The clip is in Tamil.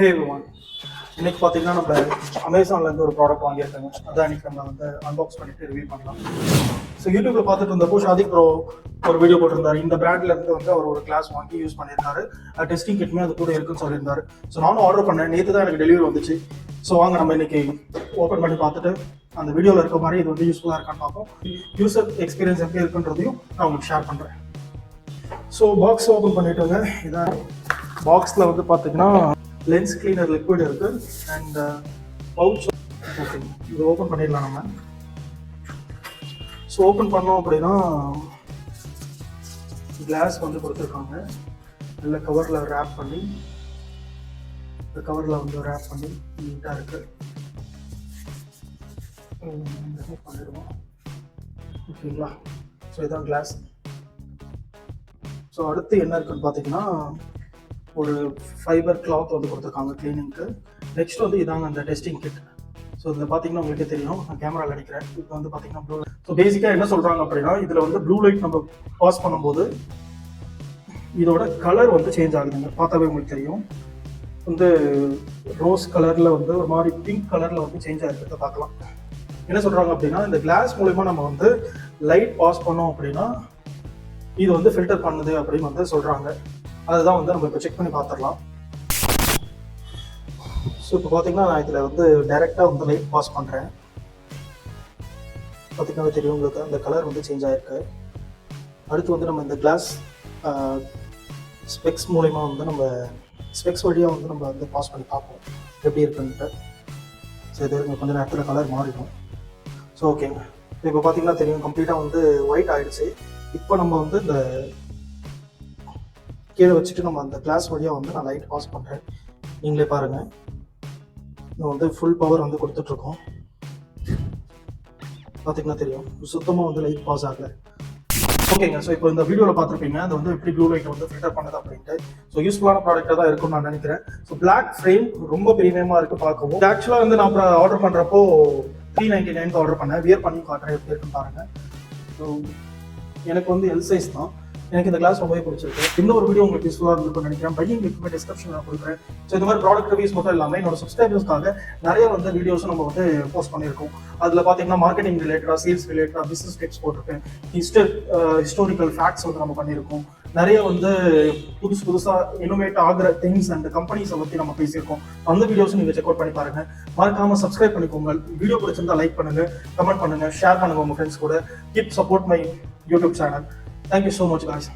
ஹே எவ்ரிவன், இன்னைக்கு பார்த்தீங்கன்னா நம்ம அமேசான்லேருந்து ஒரு ப்ராடக்ட் வாங்கியிருக்காங்க. அதான் இன்னைக்கு நம்ம வந்து அன்பாக்ஸ் பண்ணிட்டு ரிவ்யூ பண்ணலாம். ஸோ யூடியூப்ல பார்த்துட்டு இருந்தப்போ ஷாதிக் ப்ரோ ஒரு வீடியோ போட்டிருந்தாரு. இந்த பிராண்ட்ல இருந்து வந்து அவர் ஒரு கிளாஸ் வாங்கி யூஸ் பண்ணியிருந்தாரு. டெஸ்டிங் கிட்மே அது கூட இருக்குன்னு சொல்லியிருந்தாரு. ஸோ நானும் ஆர்டர் பண்ணேன். நேற்று தான் எனக்கு டெலிவரி வந்துச்சு. ஸோ வாங்க நம்ம இன்னைக்கு ஓப்பன் பண்ணி பார்த்துட்டு அந்த வீடியோவில் இருக்க மாதிரி இது வந்து யூஸ்ஃபுல்லாக இருக்கான்னு பார்ப்போம். யூசர் எக்ஸ்பீரியன்ஸ் எப்படி இருக்குன்றதையும் நான் உங்களுக்கு ஷேர் பண்ணுறேன். ஸோ பாக்ஸ் ஓப்பன் பண்ணிட்டோங்க. இதான் பாக்ஸில் வந்து பார்த்தீங்கன்னா லென்ஸ் கிளீனர் லிக்விட் இருக்கு அண்ட் பவுச். ஓகே, இது ஓப்பன் பண்ணிடலாம் நம்ம. ஸோ ஓப்பன் பண்ணோம் அப்படின்னா கிளாஸ் வந்து கொடுத்துருக்காங்க. நல்ல கவரில் ரேப் பண்ணி, இந்த கவரில் வந்து ரேப் பண்ணி நீட்டாக இருக்கு. பண்ணிடுவோம். ஓகேங்களா? ஸோ இதான் கிளாஸ். ஸோ அடுத்து என்ன இருக்குன்னு பார்த்தீங்கன்னா ஒரு ஃபைபர் கிளாத் வந்து கொடுத்துருக்காங்க கிளீனிங்க்கு. நெக்ஸ்ட் வந்து இதாங்க அந்த டெஸ்டிங் கிட். ஸோ இதில் பார்த்தீங்கன்னா உங்களுக்கே தெரியும், நான் கேமராவில் அடிக்கிறேன். இப்போ வந்து பார்த்தீங்கன்னா ப்ளூ லைட். ஸோ பேசிக்காக என்ன சொல்கிறாங்க அப்படின்னா இதில் வந்து ப்ளூ லைட் நம்ம பாஸ் பண்ணும்போது இதோட கலர் வந்து சேஞ்ச் ஆகுதுங்க. பார்த்தாவே உங்களுக்கு தெரியும், வந்து ரோஸ் கலரில் வந்து ஒரு மாதிரி பிங்க் கலரில் வந்து சேஞ்ச் ஆகிருக்கிறத பார்க்கலாம். என்ன சொல்கிறாங்க அப்படின்னா இந்த கிளாஸ் மூலமா நம்ம வந்து லைட் பாஸ் பண்ணோம் அப்படின்னா இது வந்து ஃபில்டர் பண்ணுது அப்படின்னு வந்து சொல்கிறாங்க. அதுதான் வந்து நம்ம இப்போ செக் பண்ணி பார்த்துடலாம். ஸோ இப்போ பார்த்தீங்கன்னா நான் இதில் வந்து டைரெக்டாக வந்து லைட் பாஸ் பண்ணுறேன். பார்த்தீங்கன்னா தெரியும் உங்களுக்கு, அந்த கலர் வந்து சேஞ்ச் ஆகிருக்கு. அடுத்து வந்து நம்ம இந்த கிளாஸ் ஸ்பெக்ஸ் மூலிமா வந்து நம்ம ஸ்பெக்ஸ் வழியாக வந்து நம்ம வந்து பாஸ் பண்ணி பார்ப்போம் எப்படி இருக்குன்ட்டு. ஸோ இது கொஞ்சம் நேரத்தில் கலர் மாறிடும். ஸோ ஓகேங்க, இப்போ பார்த்தீங்கன்னா தெரியும் கம்ப்ளீட்டாக வந்து ஒயிட் ஆகிடுச்சு. இப்போ நம்ம வந்து இந்த கீழே வச்சுட்டு நம்ம அந்த கிளாஸ் வழியாக வந்து நான் லைட் பாஸ் பண்ணுறேன். நீங்களே பாருங்கள், நம்ம வந்து ஃபுல் பவர் வந்து கொடுத்துட்ருக்கோம். பார்த்தீங்கன்னா தெரியும் சுத்தமாக வந்து லைட் பாஸ் ஆகலை. ஓகேங்க, ஸோ இப்போ இந்த வீடியோவில் பார்த்துருப்பீங்க அது வந்து எப்படி ப்ளூ லைட் வந்து ஃபில்டர் பண்ணுது அப்படின்ட்டு. ஸோ யூஸ்ஃபுல்லான ப்ராடக்டாக தான் இருக்கும்னு நான் நினைக்கிறேன். ஸோ பிளாக் ஃப்ரேம் ரொம்ப பிரீமியமாக இருக்குது பார்க்கவும். ஆக்சுவலாக வந்து நான் அப்புறம் ஆர்டர் பண்ணுறப்போ 399 ஆர்டர் பண்ணேன். வியர் பண்ணி காட்டுறேன் எப்படி இருக்குன்னு பாருங்கள். ஸோ எனக்கு வந்து எல் சைஸ் தான். எனக்கு இந்த கிளாஸ் ரொம்பவே பிடிச்சிருக்கு. இந்த ஒரு வீடியோ உங்களுக்கு யூஸ்ஃபுல்லாக இருந்திருக்கும்னு நினைக்கிறேன். பையன் லிங்க் டிஸ்கிரிப்ஷன் நான் கொடுக்குறேன். ஸோ இந்த மாதிரி ப்ராடக்ட் ரிவ்யூஸ் மட்டும் இல்லாமல் என்னோட சப்ஸ்கிரைபர்ஸ்க்காக நிறைய வந்து வீடியோஸும் நம்ம வந்து போஸ்ட் பண்ணியிருக்கோம். அதில் பார்த்தீங்கன்னா மார்க்கெட்டிங் ரிலேட்டடாக, சேல்ஸ் ரிலேட்டடாக, பிஸ்னஸ் டிப்ஸ் போட்டிருக்கேன். ஹிஸ்டாரிக்கல் ஃபேக்ட்ஸ் வந்து நம்ம பண்ணியிருக்கோம். நிறைய வந்து புதுசாக இனோவேட் ஆகிற திங்ஸ் அண்ட் கம்பெனிஸை பற்றி நம்ம பேசியிருக்கோம். அந்த வீடியோஸும் நீங்கள் செக் அவுட் பண்ணி பாருங்கள். மறக்காமல் சப்ஸ்கிரைப் பண்ணிக்கோங்க. வீடியோ பிடிச்சிருந்தா லைக் பண்ணுங்கள், கமெண்ட் பண்ணுங்கள், ஷேர் பண்ணுங்கள் உங்கள் ஃப்ரெண்ட்ஸ் கூட. Keep support my YouTube channel. Thank you so much, guys.